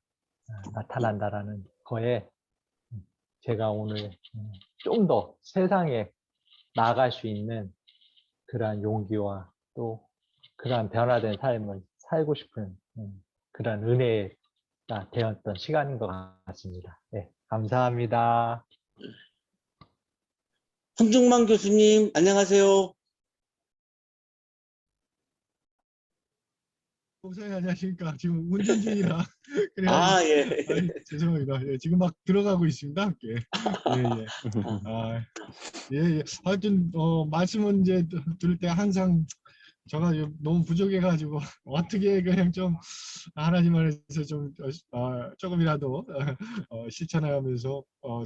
나타난다라는 거에 제가 오늘 좀 더 세상에 나아갈 수 있는 그러한 용기와 또 그러한 변화된 삶을 살고 싶은 그런 은혜가 되었던 시간인 것 같습니다. 네, 감사합니다. 홍중만 교수님 안녕하세요. 목사님 안녕하십니까. 지금 운전 중이라 그래 예. 죄송합니다. 예, 지금 막 들어가고 있습니다. 함께. 예. 하여튼 말씀은 이제 들을 때 항상 제가 너무 부족해가지고 어떻게 그냥 좀 하나님 안에서 좀 조금이라도 실천하면서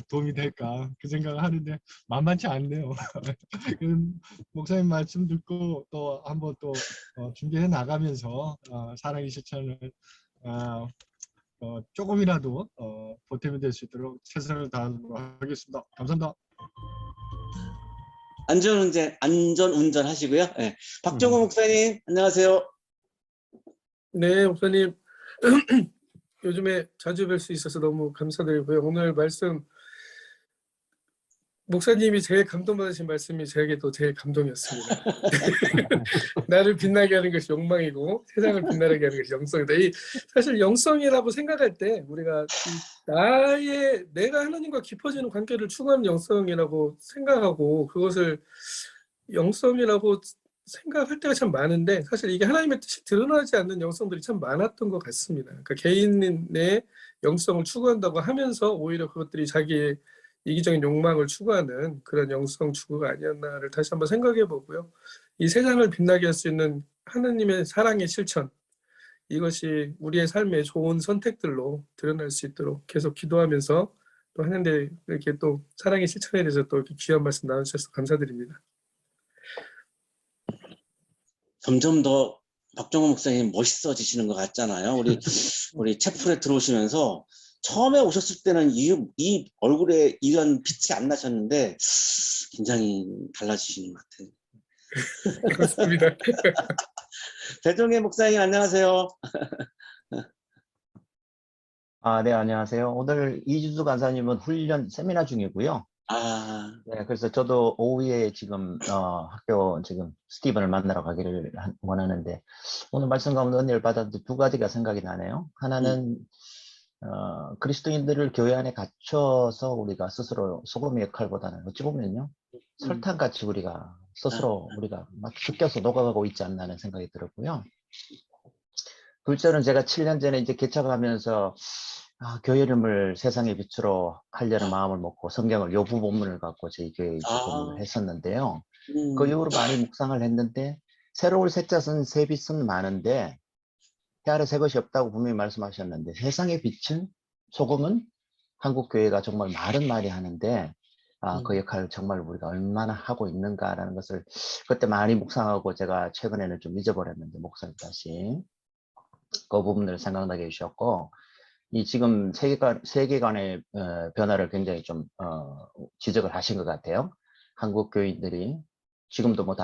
도움이 될까 그 생각을 하는데 만만치 않네요. 목사님 말씀 듣고 또 한번 또 준비해 나가면서 사랑의 실천을 조금이라도 보탬이 될 수 있도록 최선을 다하도록 하겠습니다. 감사합니다. 안전운전 하시고요. 네. 박정호 목사님 안녕하세요. 네, 목사님. 요즘에 자주 뵐 수 있어서 너무 감사드리고요. 오늘 말씀 목사님이 제일 감동받으신 말씀이 저에게도 제일 감동이었습니다. 나를 빛나게 하는 것이 욕망이고 세상을 빛나게 하는 것이 영성이다. 사실 영성이라고 생각할 때 우리가 내가 하나님과 깊어지는 관계를 추구하는 영성이라고 생각하고 그것을 영성이라고 생각할 때가 참 많은데 사실 이게 하나님의 뜻이 드러나지 않는 영성들이 참 많았던 것 같습니다. 그러니까 개인의 영성을 추구한다고 하면서 오히려 그것들이 자기의 이기적인 욕망을 추구하는 그런 영성 추구가 아니었나를 다시 한번 생각해 보고요. 이 세상을 빛나게 할 수 있는 하나님의 사랑의 실천, 이것이 우리의 삶의 좋은 선택들로 드러날 수 있도록 계속 기도하면서 또 하는데 이렇게 또 사랑의 실천에 대해서 또 이렇게 귀한 말씀 나눠주셔서 감사드립니다. 점점 더 박정호 목사님 멋있어지시는 것 같잖아요. 우리 채플에 들어오시면서 처음에 오셨을 때는 이 얼굴에 이런 빛이 안 나셨는데 굉장히 달라지시는 것 같아요. 그렇습니다. 배종혜 목사님 안녕하세요. 네, 안녕하세요. 오늘 이주수 간사님은 훈련 세미나 중이고요. 네, 그래서 저도 오후에 지금 학교 지금 스티븐을 만나러 가기를 원하는데 오늘 말씀 가운데 은혜를 받았는데 두 가지가 생각이 나네요. 하나는 그리스도인들을 교회 안에 갇혀서 우리가 스스로 소금의 역할보다는 어찌 보면요 설탕같이 우리가 스스로 우리가 막 섞여서 녹아가고 있지 않나 하는 생각이 들었고요. 둘째는 제가 7년 전에 이제 개척하면서 교회 이름을 세상의 빛으로 하려는 마음을 먹고 성경을 요부 본문을 갖고 저희 교회에 입문을 했었는데요. 그 이후로 많이 묵상을 했는데 새로울 새자는 새빛은 많은데 해 아래 새 것이 없다고 분명히 말씀하셨는데 세상의 빛은 소금은 한국교회가 정말 말은 많이 하는데 그 역할을 정말 우리가 얼마나 하고 있는가라는 것을 그때 많이 묵상하고 제가 최근에는 좀 잊어버렸는데 목사님 다시 그 부분을 생각나게 해주셨고 이 지금 세계관의 변화를 굉장히 좀 지적을 하신 것 같아요. 한국 교인들이 지금도 뭐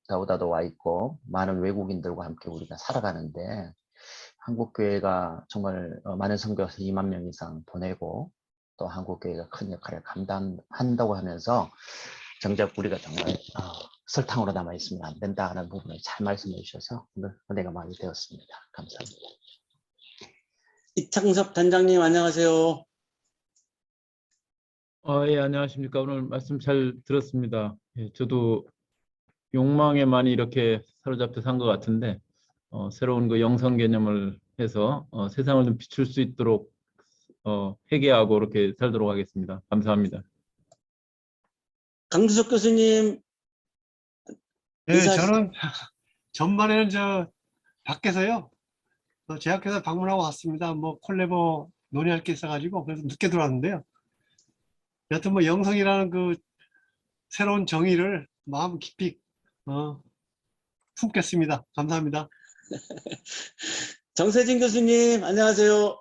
다우다도 와 있고 많은 외국인들과 함께 우리가 살아가는데 한국 교회가 정말 많은 선교사 2만 명 이상 보내고 또 한국 교회가 큰 역할을 감당한다고 하면서 정작 우리가 정말 설탕으로 남아 있으면 안 된다는 부분을 잘 말씀해 주셔서 오늘 은혜가 많이 되었습니다. 감사합니다. 이창섭 단장님 안녕하세요. 예, 안녕하십니까. 오늘 말씀 잘 들었습니다. 예, 저도 욕망에 많이 이렇게 사로잡혀 산 것 같은데, 새로운 그 영성 개념을 해서 세상을 좀 비출 수 있도록 회개하고 이렇게 살도록 하겠습니다. 감사합니다. 강두석 교수님. 네, 저는 전반에는 밖에서요. 제약회사 방문하고 왔습니다. 뭐 콜래버 논의할 게 있어가지고 그래서 늦게 들어왔는데요. 여튼 뭐 영성이라는 그 새로운 정의를 마음 깊이 품겠습니다. 감사합니다. 정세진 교수님 안녕하세요.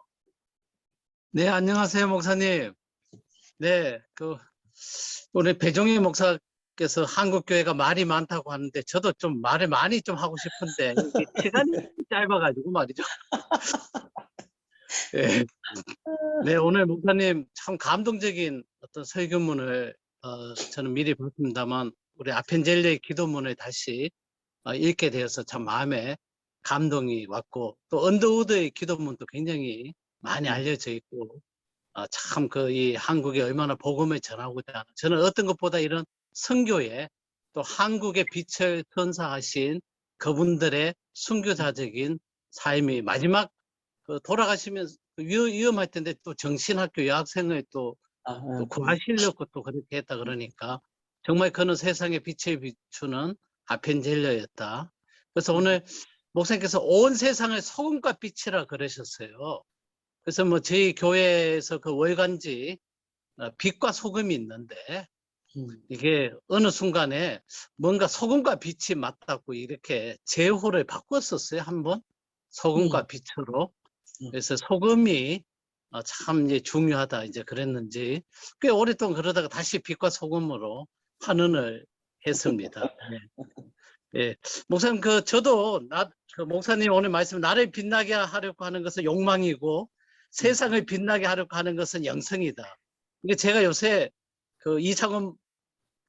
네, 안녕하세요, 목사님. 네, 오늘 배종희 목사께서 한국교회가 말이 많다고 하는데 저도 좀 말을 많이 좀 하고 싶은데 시간이 짧아가지고 말이죠. 네. 네, 오늘 목사님 참 감동적인 어떤 설교문을 저는 미리 봤습니다만 우리 아펜젤리의 기도문을 다시 읽게 되어서 참 마음에 감동이 왔고 또 언더우드의 기도문도 굉장히 많이 알려져 있고 참 이 한국에 얼마나 복음을 전하고자 하는 저는 어떤 것보다 이런 선교에 또 한국의 빛을 선사하신 그분들의 순교자적인 삶이 마지막 돌아가시면 위험할 텐데 또 정신학교 여학생을 또 구하시려고 또 그렇게 했다 그러니까 정말 그는 세상의 빛을 비추는 아펜젤러였다. 그래서 오늘 목사님께서 온 세상을 소금과 빛이라 그러셨어요. 그래서 뭐 저희 교회에서 그 월간지 빛과 소금이 있는데 이게 어느 순간에 뭔가 소금과 빛이 맞다고 이렇게 제호를 바꿨었어요. 한번 소금과 빛으로. 그래서 소금이 참 이제 중요하다 이제 그랬는지 꽤 오랫동안 그러다가 다시 빛과 소금으로 환원을 했습니다. 네. 예, 목사님 저도 목사님 오늘 말씀 나를 빛나게 하려고 하는 것은 욕망이고 세상을 빛나게 하려고 하는 것은 영성이다. 이게 제가 요새 이창훈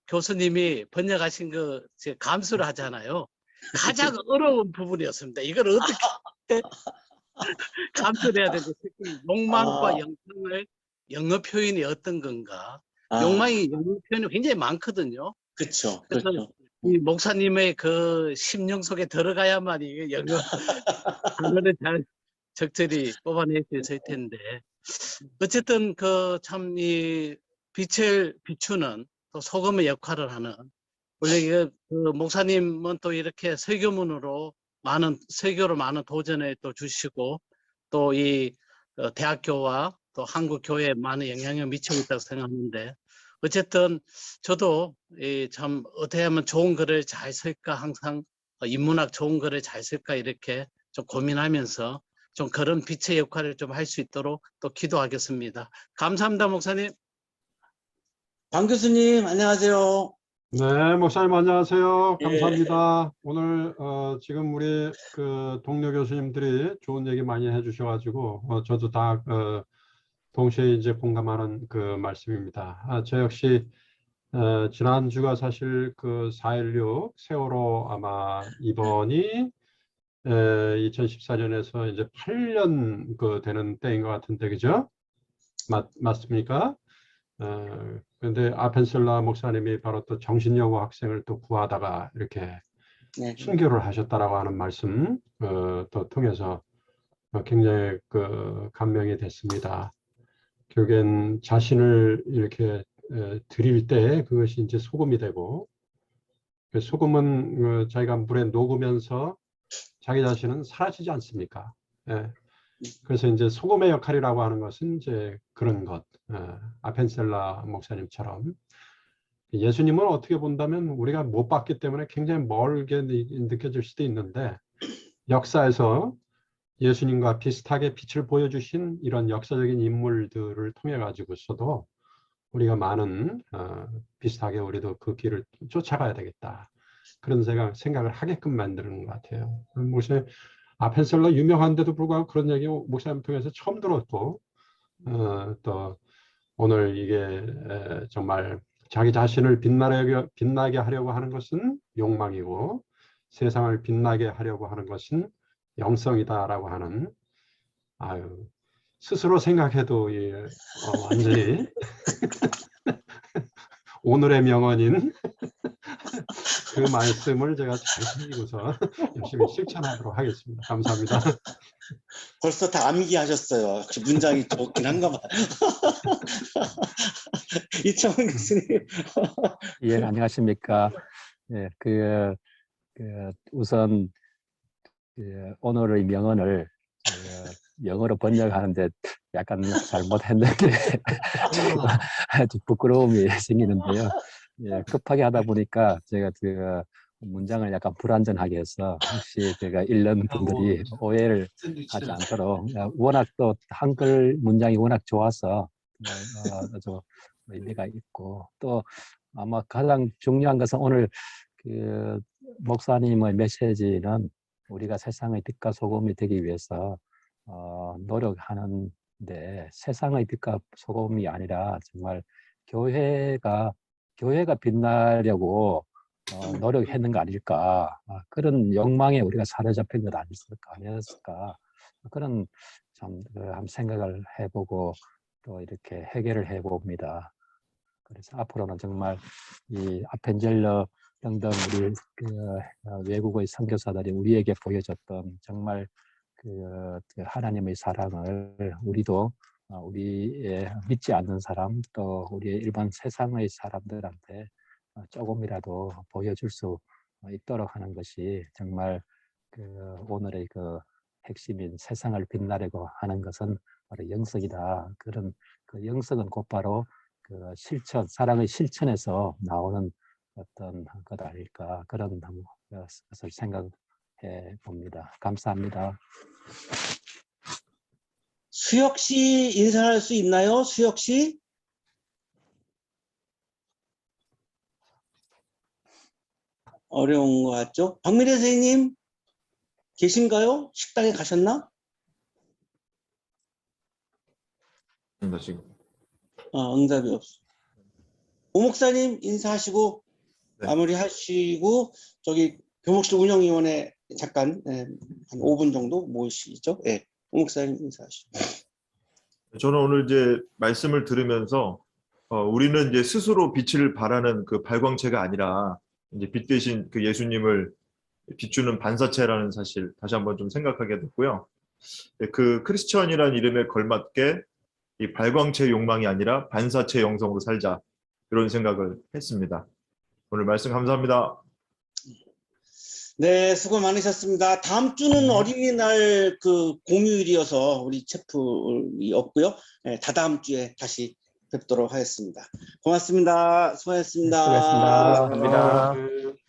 교수님이 번역하신 감수를 하잖아요. 가장 어려운 부분이었습니다. 이걸 어떻게 감수를 해야 되는지 특히 욕망과 영성을 영어 표현이 어떤 건가. 욕망이 영어 표현이 굉장히 많거든요. 그렇죠. 그래서 이 목사님의 그 심령 속에 들어가야만 이게 영어 단어를 잘 적절히 뽑아낼 수 있을 텐데 어쨌든 참 이 빛을 비추는 또 소금의 역할을 하는 원래 목사님은 또 이렇게 설교문으로 설교로 많은 도전을 또 주시고 또 이 대학교와 또 한국 교회에 많은 영향을 미치고 있다고 생각하는데 어쨌든 저도 참 어떻게 하면 좋은 글을 잘 쓸까 항상 인문학 좋은 글을 잘 쓸까 이렇게 좀 고민하면서 좀 그런 빛의 역할을 좀 할 수 있도록 또 기도하겠습니다. 감사합니다, 목사님. 방 교수님 안녕하세요. 네, 목사님 안녕하세요. 감사합니다. 오늘 지금 우리 동료 교수님들이 좋은 얘기 많이 해주셔가지고 저도 다 동시에 이제 공감하는 말씀입니다. 저 역시 지난주가 사실 4.16 세월호 아마 이번이 2014년에서 이제 8년 되는 때인 것 같은데 그죠? 맞습니까? 그런데 아펜셀라 목사님이 바로 또 정신여고 학생을 또 구하다가 이렇게 순교를 하셨다라고 하는 말씀 또 통해서 굉장히 감명이 됐습니다. 결국엔 자신을 이렇게 드릴 때 그것이 이제 소금이 되고 그 소금은 자기가 물에 녹으면서 자기 자신은 사라지지 않습니까? 예. 그래서 이제 소금의 역할이라고 하는 것은 이제 그런 것, 아펜셀라 목사님처럼 예수님은 어떻게 본다면 우리가 못 봤기 때문에 굉장히 멀게 느껴질 수도 있는데 역사에서 예수님과 비슷하게 빛을 보여주신 이런 역사적인 인물들을 통해 가지고서도 우리가 많은 비슷하게 우리도 그 길을 쫓아가야 되겠다. 그런 생각을 하게끔 만드는 것 같아요. 목사님 아펜셀러 유명한데도 불구하고 그런 얘기 목사님 통해서 처음 들었고 또 오늘 이게 정말 자기 자신을 빛나게 하려고 하는 것은 욕망이고 세상을 빛나게 하려고 하는 것은 영성이다라고 하는 스스로 생각해도 완전히 오늘의 명언인 그 말씀을 제가 잘 챙기고서 열심히 실천하도록 하겠습니다. 감사합니다. 벌써 다 암기하셨어요. 역시 문장이 좋긴 한가 봐요. 이창훈 교수님. 예, 안녕하십니까. 예, 우선 오늘의 명언을 영어로 번역하는데 약간 잘못했는데 아주 부끄러움이 생기는데요. 예, 급하게 하다 보니까 제가 문장을 약간 불완전하게 해서 혹시 제가 읽는 분들이 오해를 하지 않도록 워낙 또 한글 문장이 워낙 좋아서 아주 의미가 있고 또 아마 가장 중요한 것은 오늘 목사님의 메시지는 우리가 세상의 빛과 소금이 되기 위해서 노력하는데 세상의 빛과 소금이 아니라 정말 교회가 빛나려고 노력했는 거 아닐까 그런 욕망에 우리가 사로잡힌 것 아니었을까 그런 참 한번 생각을 해보고 또 이렇게 해결을 해봅니다. 그래서 앞으로는 정말 이 아펜젤러 등등 우리 외국의 선교사들이 우리에게 보여줬던 정말 하나님의 사랑을 우리도 우리의 믿지 않는 사람 또 우리의 일반 세상의 사람들한테 조금이라도 보여줄 수 있도록 하는 것이 정말 오늘의 핵심인 세상을 빛나려고 하는 것은 바로 영성이다. 그런 영성은 곧바로 실천, 사랑의 실천에서 나오는 어떤 것 아닐까 그런 것을 생각해 봅니다. 감사합니다. 수혁 씨 인사할 수 있나요? 수혁 씨? 어려운 것 같죠? 박미래 선생님 계신가요? 식당에 가셨나? 지금. 응답이 없어. 오 목사님 인사하시고 네. 마무리하시고 저기 교목실 운영위원회 잠깐 한 5분 정도 모시죠. 예. 오 목사님 인사하시죠. 저는 오늘 이제 말씀을 들으면서 우리는 이제 스스로 빛을 발하는 그 발광체가 아니라 이제 빛 대신 그 예수님을 비추는 반사체라는 사실 다시 한번 좀 생각하게 됐고요. 그 크리스천이라는 이름에 걸맞게 이 발광체 욕망이 아니라 반사체 영성으로 살자 이런 생각을 했습니다. 오늘 말씀 감사합니다. 네, 수고 많으셨습니다. 다음 주는 어린이날 공휴일이어서 우리 체프이 없고요. 네, 다다음 주에 다시 뵙도록 하겠습니다. 고맙습니다. 수고하셨습니다. 수고하셨습니다. 감사합니다.